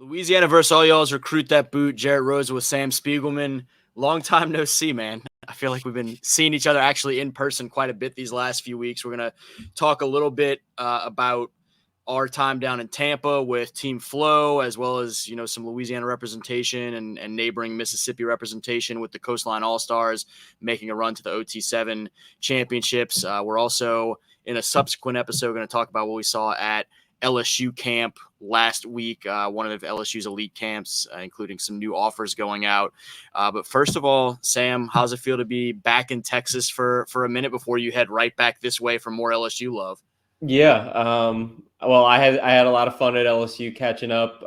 Louisiana versus all y'all's Recruit That Boot. Jarrett Rose with Sam Spiegelman. Long time no see, man. I feel like we've been seeing each other actually in person quite a bit these last few weeks. We're going to talk a little bit about our time down in Tampa with Team Fleaux, as well as, some Louisiana representation and neighboring Mississippi representation with the Coastline All-Stars making a run to the OT7 championships. We're also, in a subsequent episode, going to talk about what we saw at LSU camp last week, one of LSU's elite camps, including some new offers going out. But first of all, Sam, how's it feel to be back in Texas for a minute before you head right back this way for more LSU love? Yeah. Well, I had a lot of fun at LSU catching up.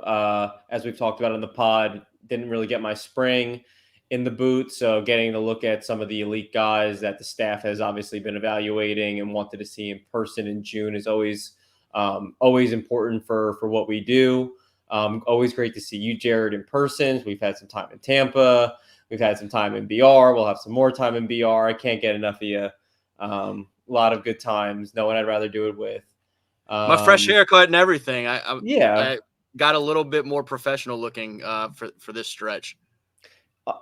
As we've talked about in the pod, didn't really get my spring in the boot, so getting to look at some of the elite guys that the staff has obviously been evaluating and wanted to see in person in June is always important for what we do. Always great to see you, Jared, in person. We've had some time in Tampa. We've had some time in BR. We'll have some more time in BR. I can't get enough of you. A lot of good times. No one I'd rather do it with. My fresh haircut and everything. Yeah. I got a little bit more professional looking for this stretch.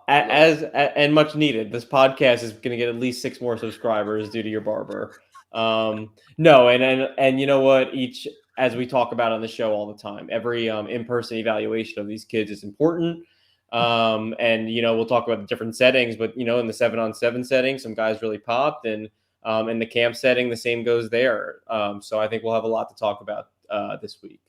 And much needed. This podcast is going to get at least 6 more subscribers due to your barber. No, and you know what? As we talk about on the show all the time, every in-person evaluation of these kids is important. And we'll talk about the different settings, but in the 7-on-7 setting, some guys really popped, and in the camp setting, the same goes there. So I think we'll have a lot to talk about this week.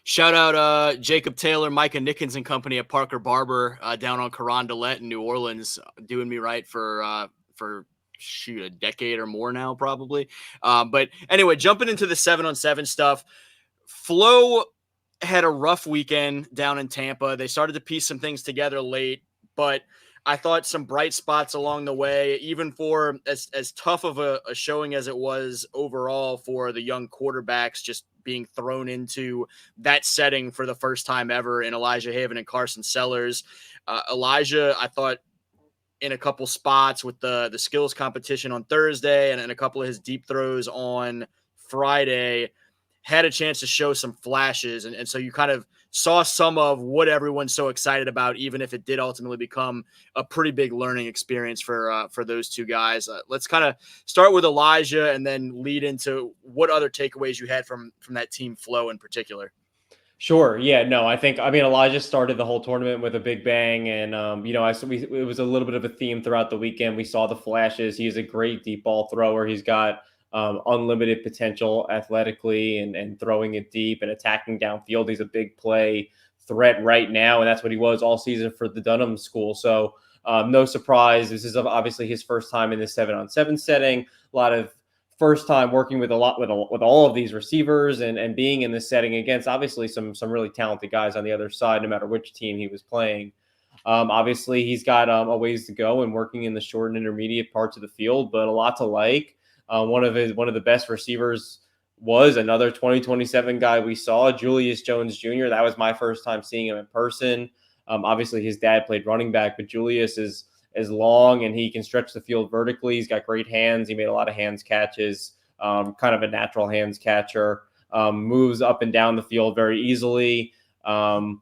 Shout out Jacob Taylor, Micah Nickens and company at Parker Barber down on Carondelet in New Orleans, doing me right for a decade or more now, probably. But anyway, jumping into the 7-on-7 stuff, Fleaux had a rough weekend down in Tampa. They started to piece some things together late, but I thought some bright spots along the way, even for as tough of a showing as it was overall for the young quarterbacks, just being thrown into that setting for the first time ever in Elijah Haven and Carson Sellers. Elijah, I thought, in a couple spots with the skills competition on Thursday and a couple of his deep throws on Friday, had a chance to show some flashes. And so you kind of saw some of what everyone's so excited about, even if it did ultimately become a pretty big learning experience for those two guys. Let's kind of start with Elijah and then lead into what other takeaways you had from that team Fleaux in particular. Sure. Yeah. No, Elijah started the whole tournament with a big bang, and it was a little bit of a theme throughout the weekend. We saw the flashes. He's a great deep ball thrower. He's got unlimited potential athletically and throwing it deep and attacking downfield. He's a big play threat right now, and that's what he was all season for the Dunham School. So no surprise. This is obviously his first time in the 7-on-7 setting. A lot of first time working with all of these receivers and being in this setting against obviously some really talented guys on the other side, no matter which team he was playing. Obviously, he's got a ways to go and working in the short and intermediate parts of the field, but a lot to like. One of the best receivers was another 2027 guy we saw, Julius Jones Jr. That was my first time seeing him in person. Obviously, his dad played running back, but Julius is long and he can stretch the field vertically. He's got great hands. He made a lot of hands catches, kind of a natural hands catcher, moves up and down the field very easily. I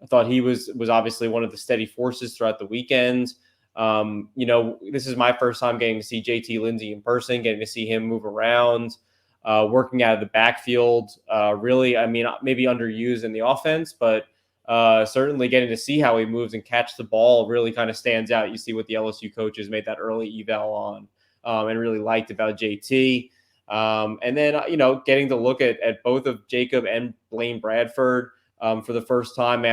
thought he was obviously one of the steady forces throughout the weekend. This is my first time getting to see JT Lindsay in person, getting to see him move around, working out of the backfield. Really, maybe underused in the offense, but certainly getting to see how he moves and catch the ball really kind of stands out. You see what the LSU coaches made that early eval on and really liked about JT. And then, getting to look at both of Jacob and Blaine Bradford for the first time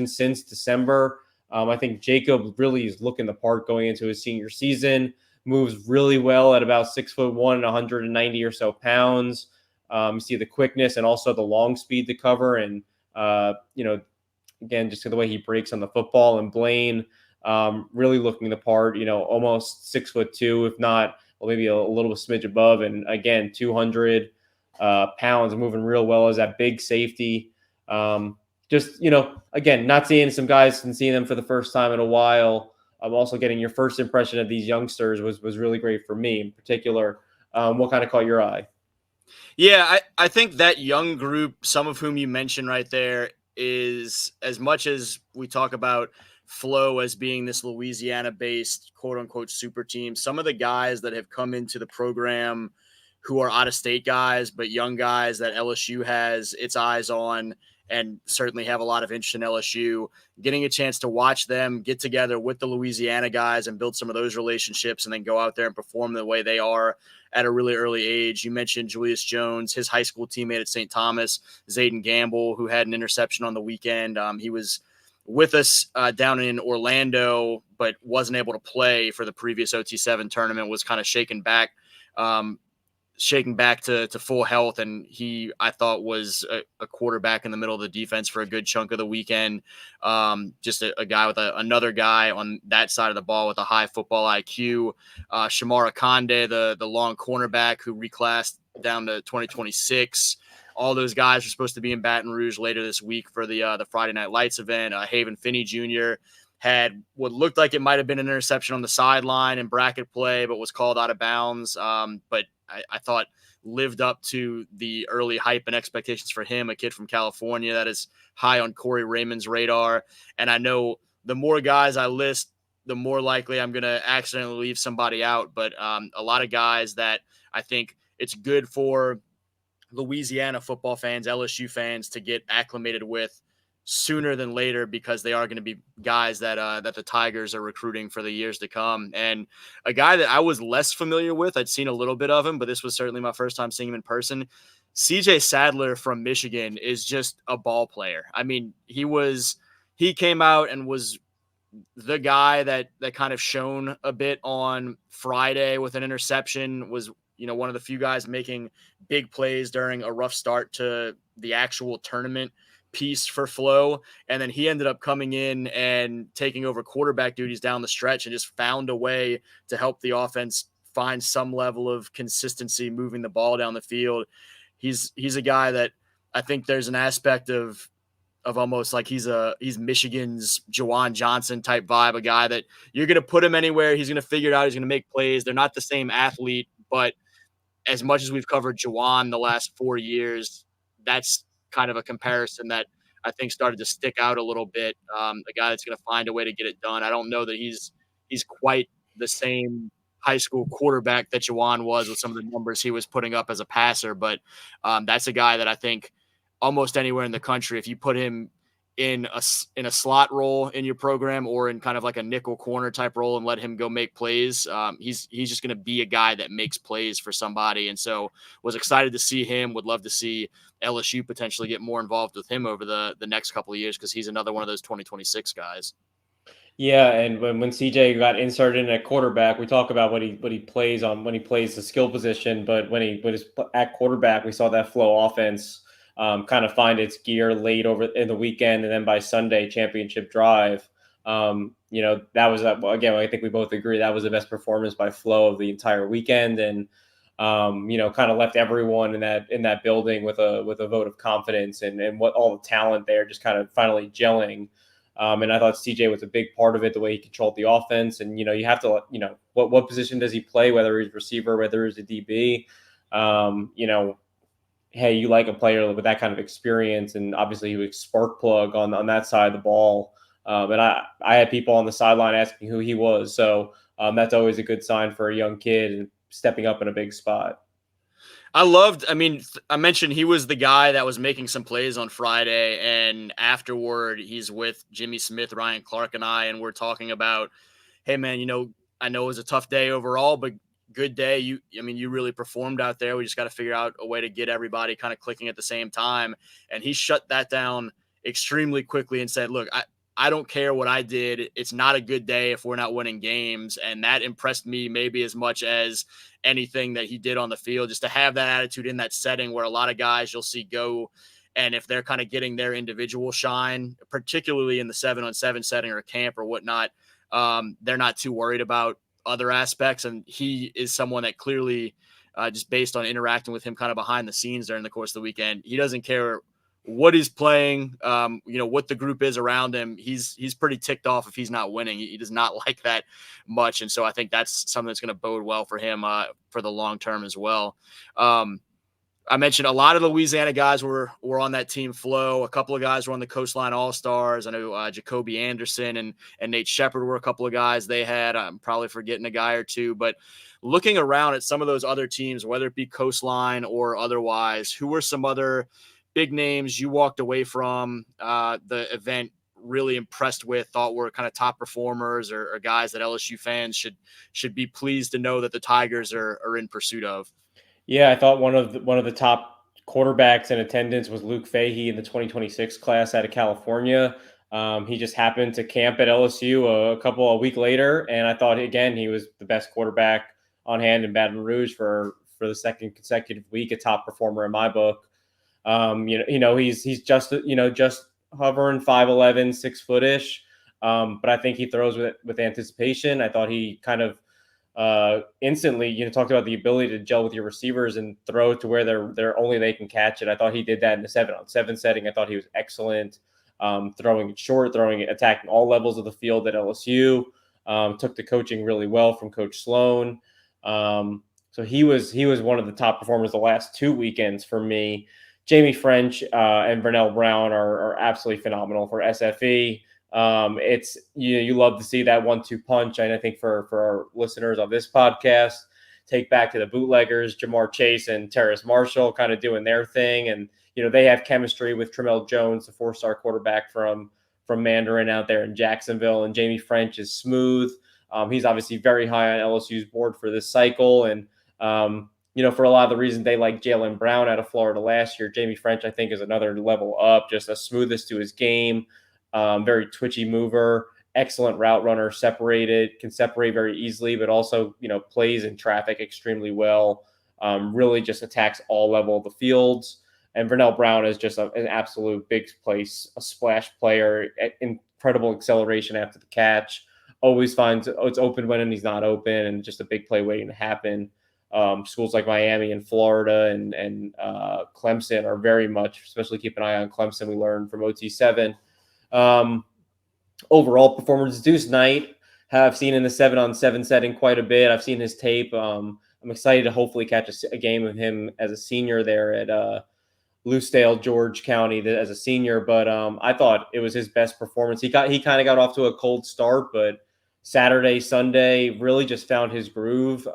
since December. I think Jacob really is looking the part going into his senior season, moves really well at about 6'1" and 190 or so pounds. You see the quickness and also the long speed to cover. And, again, just the way he breaks on the football. And Blaine really looking the part, almost 6'2", if not, well, maybe a little smidge above. And again, 200 pounds, moving real well as that big safety. Again, not seeing some guys and seeing them for the first time in a while. I'm also getting your first impression of these youngsters was really great for me in particular. What kind of caught your eye? Yeah, I think that young group, some of whom you mentioned right there, is, as much as we talk about Fleaux as being this Louisiana-based quote unquote super team, some of the guys that have come into the program who are out of state guys, but young guys that LSU has its eyes on and certainly have a lot of interest in LSU, getting a chance to watch them get together with the Louisiana guys and build some of those relationships and then go out there and perform the way they are at a really early age. You mentioned Julius Jones, his high school teammate at St. Thomas, Zayden Gamble, who had an interception on the weekend. He was with us down in Orlando, but wasn't able to play for the previous OT7 tournament, was kind of shaken back to full health. And he, I thought, was a quarterback in the middle of the defense for a good chunk of the weekend. Just a guy with another guy on that side of the ball with a high football IQ. Shamara Conde, the long cornerback who reclassed down to 2026. All those guys are supposed to be in Baton Rouge later this week for the Friday Night Lights event. Haven Finney Jr. had what looked like it might have been an interception on the sideline in bracket play, but was called out of bounds. But I thought lived up to the early hype and expectations for him, a kid from California that is high on Corey Raymond's radar. And I know the more guys I list, the more likely I'm going to accidentally leave somebody out. But a lot of guys that I think it's good for Louisiana football fans, LSU fans to get acclimated with sooner than later, because they are going to be guys that that the Tigers are recruiting for the years to come. And a guy that I was less familiar with, I'd seen a little bit of him, but this was certainly my first time seeing him in person. CJ Sadler from Michigan is just a ball player. I mean, he came out and was the guy that kind of shone a bit on Friday with an interception, was, you know, one of the few guys making big plays during a rough start to the actual tournament piece for Fleaux. And then he ended up coming in and taking over quarterback duties down the stretch and just found a way to help the offense find some level of consistency moving the ball down the field. He's a guy that I think there's an aspect of almost like he's Michigan's Jawan Johnson type vibe, a guy that you're going to put him anywhere, he's going to figure it out, he's going to make plays. They're not the same athlete, but as much as we've covered Jawan the last 4 years, that's kind of a comparison that I think started to stick out a little bit. A guy that's going to find a way to get it done. I don't know that he's quite the same high school quarterback that Jawan was with some of the numbers he was putting up as a passer, but that's a guy that I think almost anywhere in the country, if you put him in a slot role in your program or in kind of like a nickel corner type role and let him go make plays, he's just going to be a guy that makes plays for somebody. And so was excited to see him, would love to see LSU potentially get more involved with him over the next couple of years, because he's another one of those 2026 guys. Yeah, and when CJ got inserted in at quarterback, we talk about what he plays on when he plays the skill position, but when he's at quarterback, we saw that Flow offense kind of find its gear late over in the weekend, and then by Sunday championship drive, that was again. I think we both agree that was the best performance by Flow of the entire weekend, and kind of left everyone in that building with a vote of confidence and what all the talent there just kind of finally gelling. And I thought CJ was a big part of it, the way he controlled the offense. And, you have to, what position does he play, whether he's receiver, whether he's a DB, hey, you like a player with that kind of experience. And obviously he was spark plug on that side of the ball. And I had people on the sideline asking who he was. So that's always a good sign for a young kid and stepping up in a big spot. I mentioned he was the guy that was making some plays on Friday, and afterward he's with Jimmy Smith, Ryan Clark, and I, and we're talking about, hey man, I know it was a tough day overall, but good day. You really performed out there. We just got to figure out a way to get everybody kind of clicking at the same time. And he shut that down extremely quickly and said, look, I don't care what I did. It's not a good day if we're not winning games. And that impressed me maybe as much as anything that he did on the field, just to have that attitude in that setting where a lot of guys you'll see go, and if they're kind of getting their individual shine, particularly in the 7-on-7 setting or camp or whatnot, they're not too worried about other aspects. And he is someone that clearly, just based on interacting with him kind of behind the scenes during the course of the weekend, he doesn't care what he's playing, what the group is around him. He's pretty ticked off if he's not winning. He does not like that much. And so I think that's something that's going to bode well for him for the long term as well. I mentioned a lot of the Louisiana guys were on that team. Fleaux, a couple of guys were on the Coastline All Stars. I know Jacoby Anderson and Nate Shepard were a couple of guys they had. I'm probably forgetting a guy or two, but looking around at some of those other teams, whether it be Coastline or otherwise, who were some other big names you walked away from the event really impressed with, thought were kind of top performers or guys that LSU fans should be pleased to know that the Tigers are in pursuit of? Yeah, I thought one of the top quarterbacks in attendance was Luke Fahey in the 2026 class out of California. He just happened to camp at LSU a week later, and I thought again he was the best quarterback on hand in Baton Rouge for the second consecutive week, a top performer in my book. He's just hovering 5'11", 6 foot-ish, but I think he throws with anticipation. I thought he kind of instantly, talked about the ability to gel with your receivers and throw to where they're only they can catch it. I thought he did that in the 7-on-7 setting. I thought he was excellent, throwing it short, attacking all levels of the field at LSU. Took the coaching really well from Coach Sloan. So he was one of the top performers the last 2 weekends for me. Jamie French and Vernell Brown are absolutely phenomenal for SFE. It's you love to see that 1-2 punch, and I think for our listeners on this podcast, take back to the bootleggers, Jamar Chase and Terrace Marshall, kind of doing their thing, and they have chemistry with Tramel Jones, the 4-star quarterback from Mandarin out there in Jacksonville, and Jamie French is smooth. He's obviously very high on LSU's board for this cycle, and for a lot of the reasons they like Jalen Brown out of Florida last year, Jamie French I think is another level up, just the smoothest to his game. Very twitchy mover, excellent route runner, can separate very easily, but also, plays in traffic extremely well. Really just attacks all level of the fields. And Vernell Brown is just an absolute big place, a splash player, incredible acceleration after the catch. Always finds it's open when he's not open, and just a big play waiting to happen. Schools like Miami and Florida and Clemson are very much, especially keep an eye on Clemson. We learned from OT7. Overall performance, Deuce Knight have seen in the 7-on-7 setting quite a bit. I've seen his tape. I'm excited to hopefully catch a game of him as a senior there at Lucedale, George County as a senior. But I thought it was his best performance. He kind of got off to a cold start, but Saturday, Sunday really just found his groove.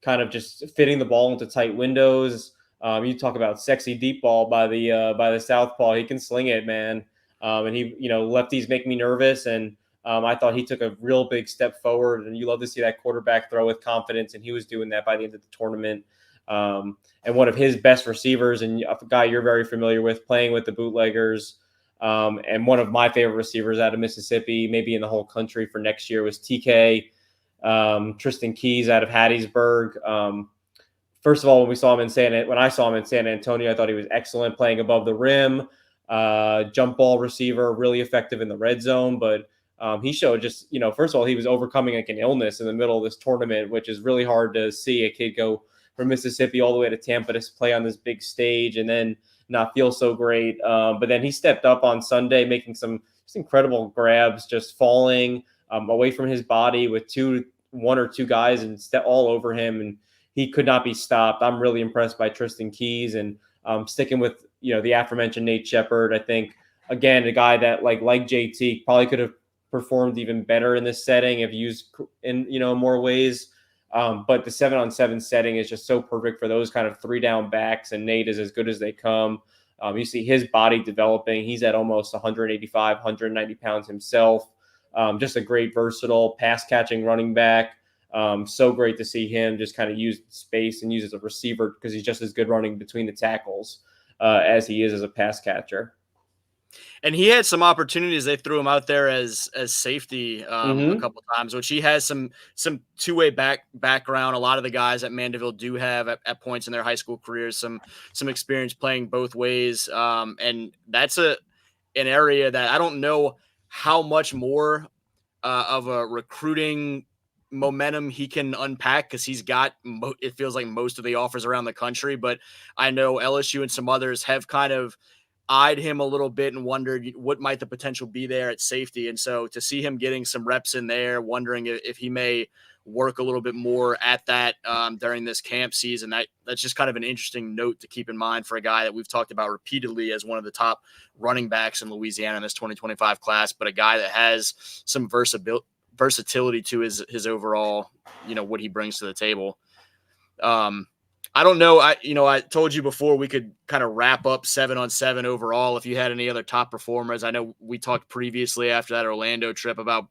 Kind of just fitting the ball into tight windows. You talk about sexy deep ball by the southpaw. He can sling it, man. And lefties make me nervous. And I thought he took a real big step forward. And you love to see that quarterback throw with confidence. And he was doing that by the end of the tournament. And one of his best receivers, and a guy you're very familiar with, playing with the bootleggers. And one of my favorite receivers out of Mississippi, maybe in the whole country for next year, was TK. Tristan Keys out of Hattiesburg. First of all, when I saw him in San Antonio, I thought he was excellent, playing above the rim, jump ball receiver, really effective in the red zone. But he showed just, first of all, he was overcoming like an illness in the middle of this tournament, which is really hard to see a kid go from Mississippi all the way to Tampa to play on this big stage and then not feel so great. But then he stepped up on Sunday, making some just incredible grabs, just falling away from his body with one or two guys and step all over him, and he could not be stopped. I'm really impressed by Tristan Keys, and sticking with the aforementioned Nate Shepard. I think again a guy that like JT probably could have performed even better in this setting if used in more ways. But the 7-on-7 setting is just so perfect for those kind of 3-down backs, and Nate is as good as they come. You see his body developing. He's at almost 185, 190 pounds himself. Just a great versatile pass catching running back. So great to see him just kind of use space and use as a receiver, because he's just as good running between the tackles as he is as a pass catcher. And he had some opportunities. They threw him out there as safety a couple of times, which he has some two-way background. A lot of the guys at Mandeville do have at points in their high school careers some experience playing both ways. And that's an area that I don't know how much more of a recruiting momentum he can unpack, because he's got it feels like most of the offers around the country. But I know LSU and some others have kind of eyed him a little bit and wondered what might the potential be there at safety. And so to see him getting some reps in there, wondering if he may work a little bit more at that during this camp season. That's just kind of an interesting note to keep in mind for a guy that we've talked about repeatedly as one of the top running backs in Louisiana in this 2025 class, but a guy that has some versatility to his overall, what he brings to the table. I don't know. I told you before we could kind of wrap up 7-on-7 overall. If you had any other top performers, I know we talked previously after that Orlando trip about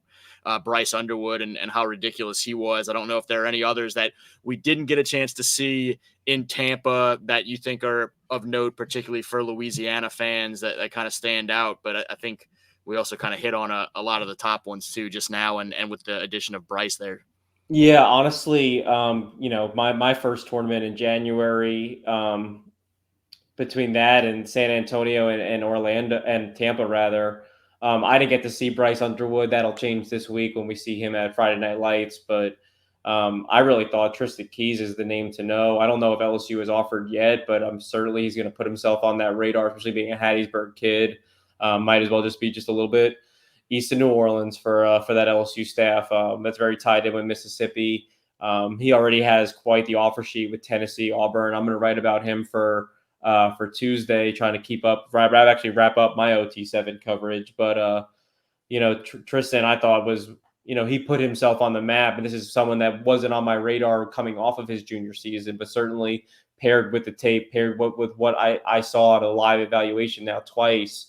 Bryce Underwood and how ridiculous he was. I don't know if there are any others that we didn't get a chance to see in Tampa that you think are of note, particularly for Louisiana fans that kind of stand out. But I think we also kind of hit on a lot of the top ones too just now, and with the addition of Bryce there. Yeah, honestly, my first tournament in January, between that and San Antonio and Orlando and Tampa, rather, I didn't get to see Bryce Underwood. That'll change this week when we see him at Friday Night Lights. But I really thought Tristan Keys is the name to know. I don't know if LSU has offered yet, but I'm certainly he's going to put himself on that radar, especially being a Hattiesburg kid. Might as well just be just a little bit east of New Orleans for that LSU staff. That's very tied in with Mississippi. He already has quite the offer sheet with Tennessee, Auburn. I'm going to write about him for Tuesday, trying to keep up. Actually wrap up my OT7 coverage, but Tristan, I thought was, he put himself on the map, and this is someone that wasn't on my radar coming off of his junior season, but certainly paired with the tape, paired with what I saw at a live evaluation now twice.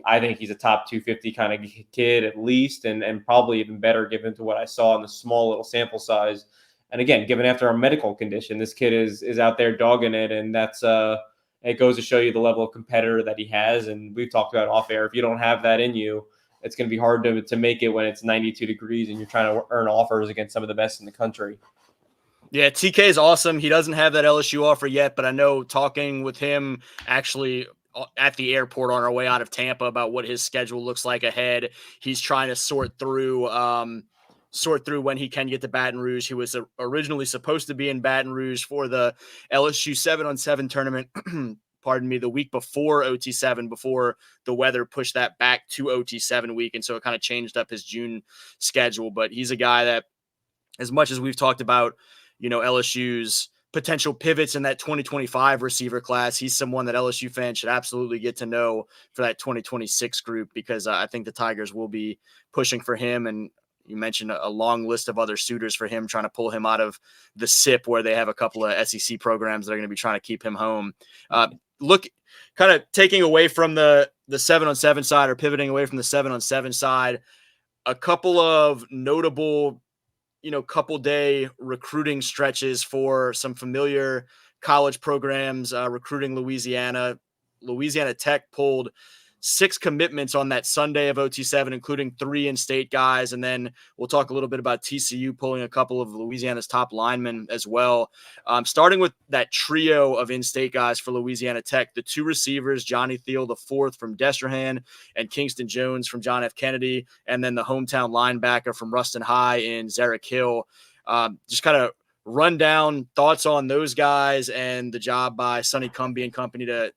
I think he's a top 250 kind of kid at least, and probably even better given to what I saw in the small little sample size. And again, given after a medical condition, this kid is out there dogging it, and that's it goes to show you the level of competitor that he has. And we've talked about off air. If you don't have that in you, it's going to be hard to make it when it's 92 degrees and you're trying to earn offers against some of the best in the country. Yeah, TK is awesome. He doesn't have that LSU offer yet, but I know talking with him actually at the airport on our way out of Tampa about what his schedule looks like ahead. He's trying to sort through when he can get to Baton Rouge. He was originally supposed to be in Baton Rouge for the LSU 7-on-7 tournament, pardon me, the week before OT7, before the weather pushed that back to OT7 week. And so it kind of changed up his June schedule. But he's a guy that, as much as we've talked about, LSU's potential pivots in that 2025 receiver class, he's someone that LSU fans should absolutely get to know for that 2026 group, because I think the Tigers will be pushing for him. And you mentioned a long list of other suitors for him, trying to pull him out of the SIP, where they have a couple of SEC programs that are going to be trying to keep him home. Look, kind of taking away from the 7-on-7 side, or pivoting away from the 7-on-7 side, a couple of notable couple day recruiting stretches for some familiar college programs recruiting Louisiana. Louisiana Tech pulled 6 commitments on that Sunday of OT7, including 3 in-state guys. And then we'll talk a little bit about TCU pulling a couple of Louisiana's top linemen as well. Starting with that trio of in-state guys for Louisiana Tech, the 2 receivers, Johnny Thiel IV from Destrehan and Kingston Jones from John F. Kennedy, and then the hometown linebacker from Ruston High in Zarek Hill. Just kind of run down thoughts on those guys and the job by Sonny Cumbie and company to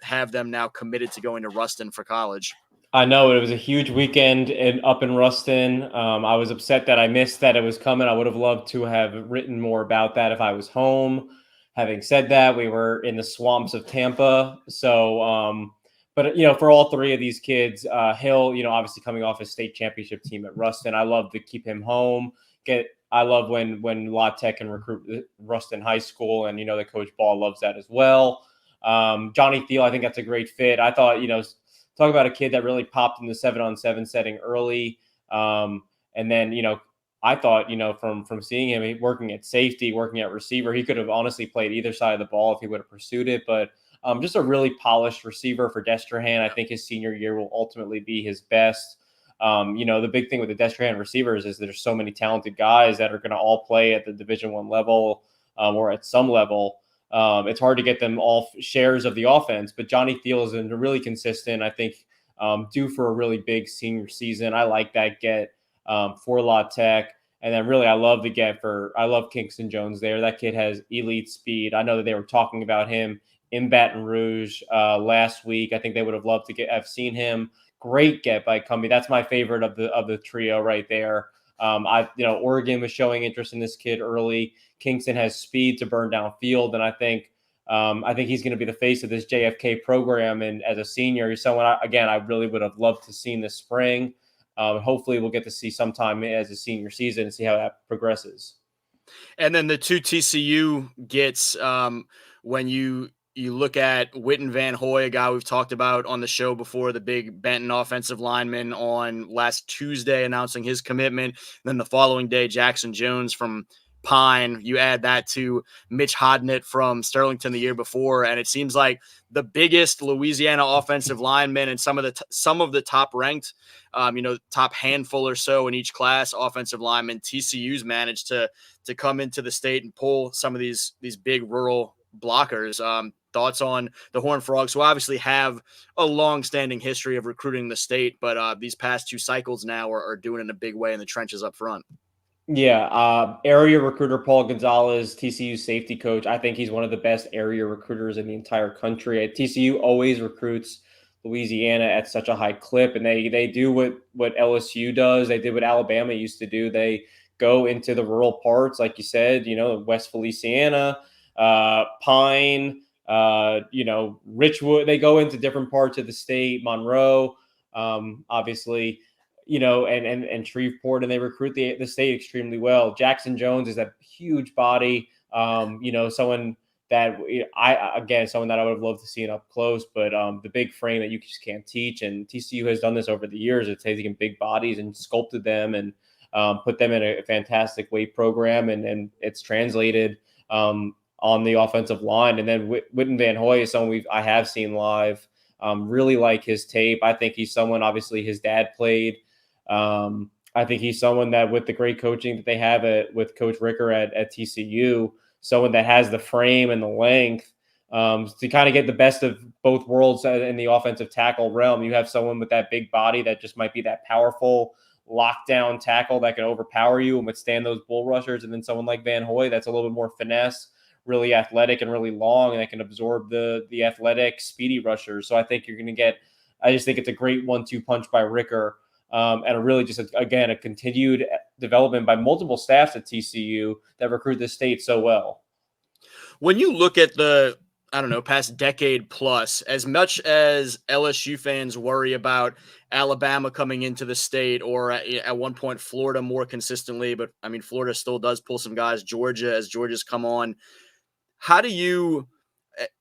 have them now committed to going to Ruston for college. I know it was a huge weekend up in Ruston. I was upset that I missed that it was coming. I would have loved to have written more about that if I was home. Having said that, we were in the swamps of Tampa. So, but for all 3 of these kids, Hill, obviously coming off his state championship team at Ruston, I love to keep him home. I love when LaTech can recruit Ruston High School, and the Coach Ball loves that as well. Johnny Thiel, I think that's a great fit. I thought, talk about a kid that really popped in the 7-on-7 setting early. And then, I thought, from seeing him working at safety, working at receiver, he could have honestly played either side of the ball if he would have pursued it. But just a really polished receiver for Destrehan. I think his senior year will ultimately be his best. The big thing with the Destrehan receivers is there's so many talented guys that are going to all play at the Division I level or at some level. It's hard to get them all shares of the offense, but Johnny Thiel is really consistent. I think due for a really big senior season. I like that get for LaTech. And then really I love Kingston Jones there. That kid has elite speed. I know that they were talking about him in Baton Rouge last week. I think they would have loved to have seen him. Great get by Cumbie. That's my favorite of the trio right there. Oregon was showing interest in this kid early. Kingston has speed to burn downfield, and I think he's going to be the face of this JFK program. And as a senior, he's someone I really would have loved to see this spring. Hopefully, we'll get to see sometime as a senior season and see how that progresses. And then the two TCU gets, when you look at Witten Van Hoy, a guy we've talked about on the show before, the big Benton offensive lineman, on last Tuesday announcing his commitment. Then the following day, Jackson Jones from Pine. You add that to Mitch Hodnett from Sterlington the year before, and it seems like the biggest Louisiana offensive linemen and some of the top ranked, top handful or so in each class offensive linemen, TCU's managed to come into the state and pull some of these big rural blockers. Thoughts on the Horned Frogs, who obviously have a long-standing history of recruiting the state, but these past two cycles now are doing it in a big way in the trenches up front. Yeah, area recruiter Paul Gonzalez, TCU safety coach. I think he's one of the best area recruiters in the entire country. TCU always recruits Louisiana at such a high clip, and they do what LSU does. They did what Alabama used to do. They go into the rural parts, like you said, West Feliciana, Pine, Richwood. They go into different parts of the state, Monroe, obviously. And Shreveport, and they recruit the state extremely well. Jackson Jones is a huge body, someone that someone that I would have loved to see up close, but the big frame that you just can't teach. And TCU has done this over the years. It's taken big bodies and sculpted them and put them in a fantastic weight program, and it's translated on the offensive line. And then Witten Van Hoy is someone I have seen live. Really like his tape. I think he's someone, obviously his dad played. I think he's someone that, with the great coaching that they have with Coach Ricker at TCU, someone that has the frame and the length to kind of get the best of both worlds in the offensive tackle realm. You have someone with that big body that just might be that powerful lockdown tackle that can overpower you and withstand those bull rushers. And then someone like Van Hoy that's a little bit more finesse, really athletic and really long, and that can absorb the athletic, speedy rushers. So I think I just think it's a great 1-2 punch by Ricker. And really just, a continued development by multiple staffs at TCU that recruit the state so well. When you look at the, past decade plus, as much as LSU fans worry about Alabama coming into the state, or at one point Florida more consistently, but I mean, Florida still does pull some guys, Georgia's come on. How do you,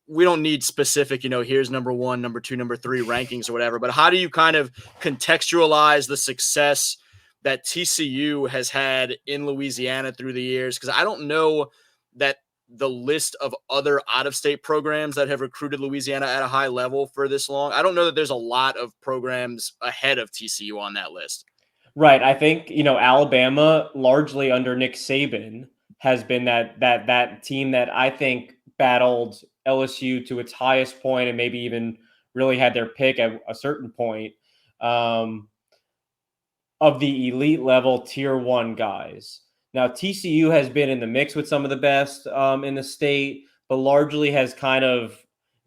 we don't need specific, here's number 1, number 2, number 3 rankings or whatever, but how do you kind of contextualize the success that TCU has had in Louisiana through the years? Because I don't know that the list of other out-of-state programs that have recruited Louisiana at a high level for this long, I don't know that there's a lot of programs ahead of TCU on that list. Right. I think, Alabama, largely under Nick Saban, has been that team that I think battled LSU to its highest point, and maybe even really had their pick at a certain point of the elite level tier 1 guys. Now, TCU has been in the mix with some of the best in the state, but largely has kind of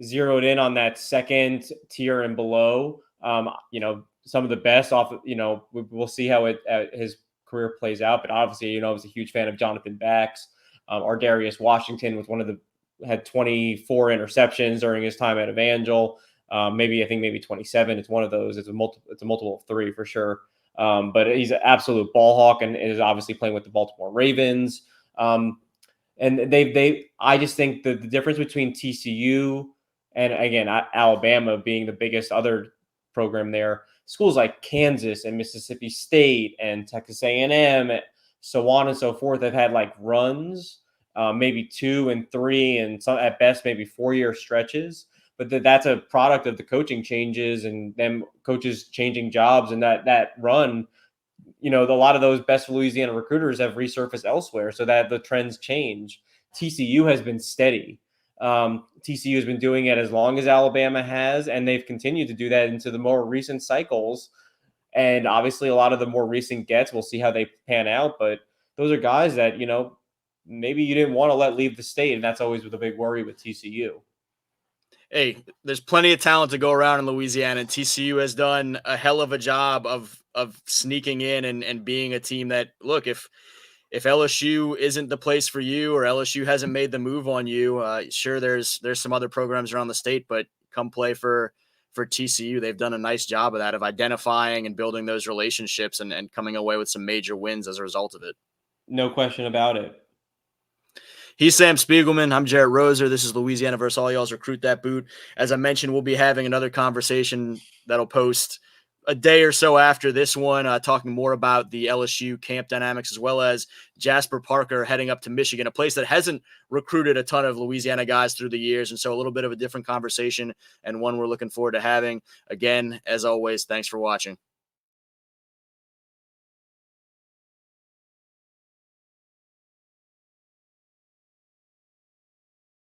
zeroed in on that second tier and below. Some of the best off, we'll see how his career plays out. But obviously, I was a huge fan of Jonathan Bax. Ardarius Washington had 24 interceptions during his time at Evangel. Maybe 27. It's one of those. It's a multiple of 3 for sure. But he's an absolute ball hawk and is obviously playing with the Baltimore Ravens. And I just think the difference between TCU and, again, Alabama being the biggest other program there, schools like Kansas and Mississippi State and Texas A&M, so on and so forth, have had like runs, maybe 2 and 3, and some at best maybe 4-year stretches. But that's a product of the coaching changes and them coaches changing jobs, and that run. A lot of those best Louisiana recruiters have resurfaced elsewhere, so that the trends change. TCU has been steady. TCU has been doing it as long as Alabama has, and they've continued to do that into the more recent cycles. And obviously, a lot of the more recent gets, we'll see how they pan out. But those are guys that, maybe you didn't want to let leave the state, and that's always the big worry with TCU. Hey, there's plenty of talent to go around in Louisiana, and TCU has done a hell of a job of sneaking in and being a team that, look, if LSU isn't the place for you, or LSU hasn't made the move on you, sure, there's some other programs around the state, but come play for TCU. They've done a nice job of that, of identifying and building those relationships, and coming away with some major wins as a result of it. No question about it. He's Sam Spiegelman. I'm Jarrett Roser. This is Louisiana versus All Y'all's Recruit That Boot. As I mentioned, we'll be having another conversation that'll post a day or so after this one, talking more about the LSU camp dynamics, as well as Jasper Parker heading up to Michigan, a place that hasn't recruited a ton of Louisiana guys through the years. And so a little bit of a different conversation, and one we're looking forward to having. Again, as always, thanks for watching.